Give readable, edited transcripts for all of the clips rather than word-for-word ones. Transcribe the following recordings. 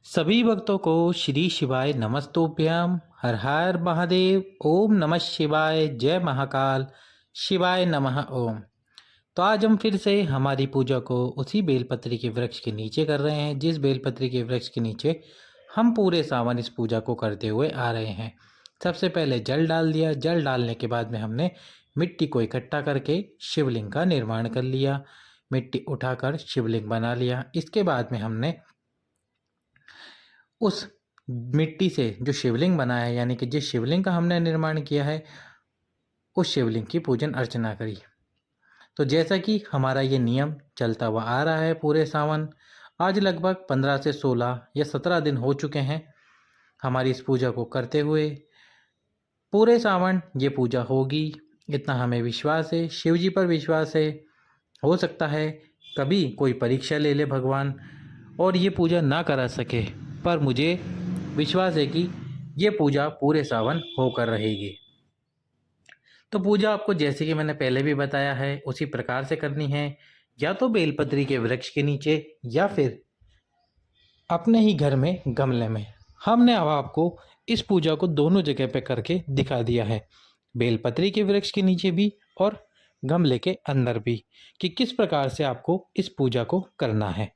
सभी भक्तों को श्री शिवाय नमस्तोभ्यम। हर हर महादेव। ओम नमः शिवाय। जय महाकाल। शिवाय नमः ओम। तो आज हम फिर से हमारी पूजा को उसी बेलपत्री के वृक्ष के नीचे कर रहे हैं, जिस बेलपत्री के वृक्ष के नीचे हम पूरे सावन इस पूजा को करते हुए आ रहे हैं। सबसे पहले जल डाल दिया। जल डालने के बाद में हमने मिट्टी को इकट्ठा करके शिवलिंग का निर्माण कर लिया। मिट्टी उठाकर शिवलिंग बना लिया। इसके बाद में हमने उस मिट्टी से जो शिवलिंग बना है, यानी कि जिस शिवलिंग का हमने निर्माण किया है, उस शिवलिंग की पूजन अर्चना करी। तो जैसा कि हमारा ये नियम चलता हुआ आ रहा है पूरे सावन, आज लगभग 15 से 16 या 17 दिन हो चुके हैं हमारी इस पूजा को करते हुए। पूरे सावन ये पूजा होगी, इतना हमें विश्वास है, शिव जी पर विश्वास है। हो सकता है कभी कोई परीक्षा ले ले भगवान और ये पूजा ना करा सके, पर मुझे विश्वास है कि ये पूजा पूरे सावन होकर रहेगी। तो पूजा आपको जैसे कि मैंने पहले भी बताया है उसी प्रकार से करनी है, या तो बेलपत्री के वृक्ष के नीचे या फिर अपने ही घर में गमले में। हमने अब आपको इस पूजा को दोनों जगह पे करके दिखा दिया है, बेलपत्री के वृक्ष के नीचे भी और गमले के अंदर भी, कि किस प्रकार से आपको इस पूजा को करना है।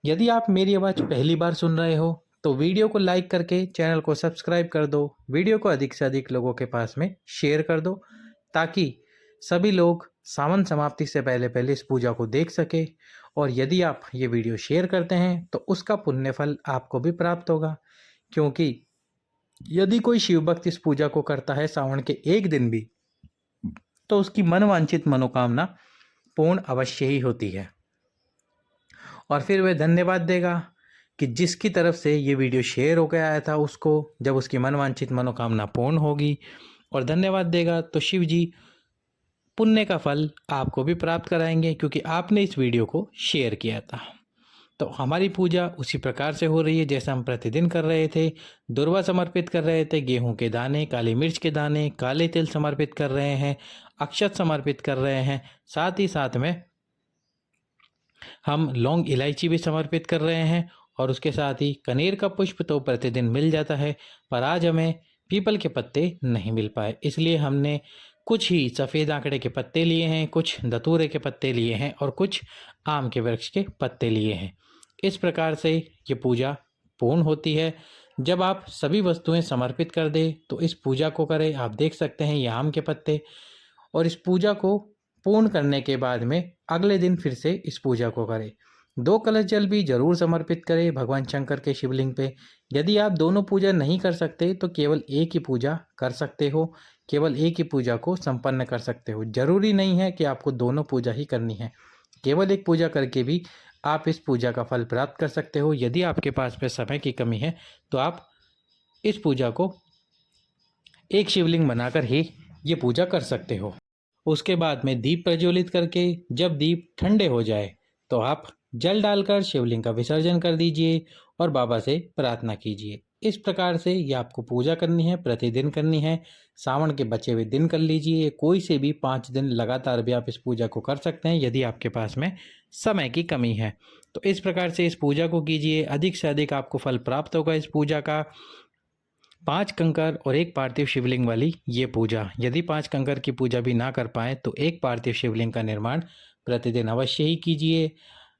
यदि आप मेरी आवाज़ पहली बार सुन रहे हो तो वीडियो को लाइक करके चैनल को सब्सक्राइब कर दो। वीडियो को अधिक से अधिक लोगों के पास में शेयर कर दो, ताकि सभी लोग सावन समाप्ति से पहले पहले इस पूजा को देख सके। और यदि आप ये वीडियो शेयर करते हैं तो उसका पुण्य फल आपको भी प्राप्त होगा, क्योंकि यदि कोई शिव भक्त इस पूजा को करता है सावन के एक दिन भी, तो उसकी मनवांछित मनोकामना पूर्ण अवश्य ही होती है। और फिर वह धन्यवाद देगा कि जिसकी तरफ से ये वीडियो शेयर हो गया आया था उसको, जब उसकी मनवांछित मनोकामना पूर्ण होगी और धन्यवाद देगा, तो शिव जी पुण्य का फल आपको भी प्राप्त कराएंगे, क्योंकि आपने इस वीडियो को शेयर किया था। तो हमारी पूजा उसी प्रकार से हो रही है जैसा हम प्रतिदिन कर रहे थे। दुर्वा समर्पित कर रहे थे, गेहूं के दाने, काली मिर्च के दाने, काले तिल समर्पित कर रहे हैं, अक्षत समर्पित कर रहे हैं, साथ ही साथ में हम लौंग इलायची भी समर्पित कर रहे हैं। और उसके साथ ही कनेर का पुष्प तो प्रतिदिन मिल जाता है, पर आज हमें पीपल के पत्ते नहीं मिल पाए, इसलिए हमने कुछ ही सफ़ेद आंकड़े के पत्ते लिए हैं, कुछ धतूरे के पत्ते लिए हैं और कुछ आम के वृक्ष के पत्ते लिए हैं। इस प्रकार से ये पूजा पूर्ण होती है। जब आप सभी वस्तुएं समर्पित कर दें तो इस पूजा को करें। आप देख सकते हैं ये आम के पत्ते, और इस पूजा को पूर्ण करने के बाद में अगले दिन फिर से इस पूजा को करें। 2 कलश जल भी जरूर समर्पित करें भगवान शंकर के शिवलिंग पे। यदि आप दोनों पूजा नहीं कर सकते तो केवल एक ही पूजा कर सकते हो, केवल एक ही पूजा को संपन्न कर सकते हो। जरूरी नहीं है कि आपको दोनों पूजा ही करनी है, केवल एक पूजा करके भी आप इस पूजा का फल प्राप्त कर सकते हो। यदि आपके पास में समय की कमी है तो आप इस पूजा को एक शिवलिंग बनाकर ही ये पूजा कर सकते हो। उसके बाद में दीप प्रज्वलित करके जब दीप ठंडे हो जाए तो आप जल डालकर शिवलिंग का विसर्जन कर दीजिए और बाबा से प्रार्थना कीजिए। इस प्रकार से ये आपको पूजा करनी है, प्रतिदिन करनी है। सावन के बचे हुए दिन कर लीजिए, कोई से भी 5 दिन लगातार भी आप इस पूजा को कर सकते हैं यदि आपके पास में समय की कमी है। तो इस प्रकार से इस पूजा को कीजिए, अधिक से अधिक आपको फल प्राप्त होगा इस पूजा का। 5 कंकर और एक पार्थिव शिवलिंग वाली ये पूजा, यदि 5 कंकर की पूजा भी ना कर पाए तो एक पार्थिव शिवलिंग का निर्माण प्रतिदिन अवश्य ही कीजिए,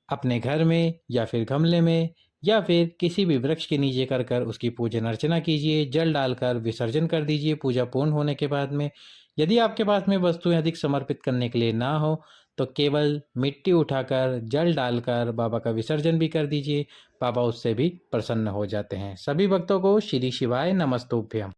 अपने घर में या फिर गमले में या फिर किसी भी वृक्ष के नीचे कर कर उसकी पूजन अर्चना कीजिए। जल डालकर विसर्जन कर दीजिए पूजा पूर्ण होने के बाद में। यदि आपके पास में वस्तुएं अधिक समर्पित करने के लिए ना हो तो केवल मिट्टी उठाकर जल डालकर बाबा का विसर्जन भी कर दीजिए, बाबा उससे भी प्रसन्न हो जाते हैं। सभी भक्तों को श्री शिवाय नमस्तुभ्यम।